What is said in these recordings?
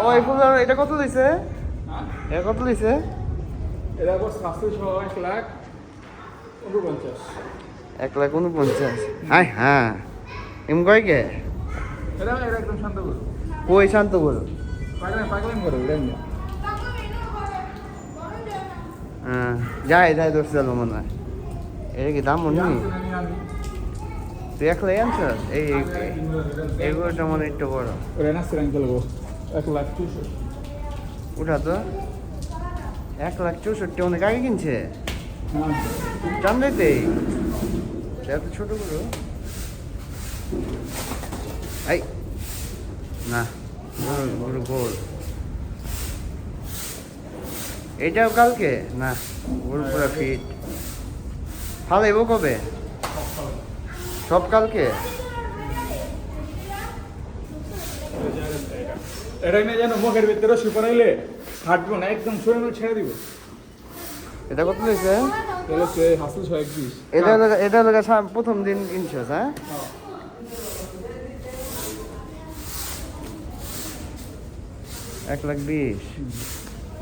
ওই ফুল এটা কত দিছে? এটা কত দিছে? এটা আবার স্বাস্থ্য সহ 1,49,000। 1,49,000। হ্যাঁ হ্যাঁ এম কয় কে? এটা একদম শান্ত করো। কই শান্ত করো? পাগলাম করো এটা নিয়ে। হ্যাঁ যাই যাই দোষ চলো মনে হয়। এটা কি দাম মনে নেই? তুই একলাই আনছিস? এইগুলোটা মনে একটু বড়। ওটা না সিরাং চলবো 1,64,000। উঠা তো 1,64,000 অনেক আগে কিনছে জানলে এত ছোট করো এই না গরু গোল এইটাও কালকে না গরু পুরো ফিট ফালাইব কবে সব কালকে এটা নিয়ে যেন মুখের ভিতরে সুপারাইলে হাঁটবো না, একদম শরীর মিলে ছেড়ে দিব। এটা কত হয়েছে? তাহলে সে হাসিল 120। এটা প্রথম দিন কিনছিস হ্যাঁ? 1,20,000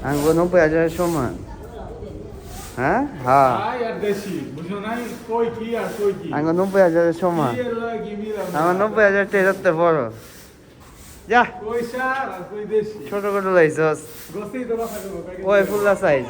আমি 90,000 সমান হ্যাঁ হ্যাঁ আমি 90,000 সমান আমার 90,000 টেরাতে বড় যা ছোট করে লাইছস ওই ফুল্লা সাইজ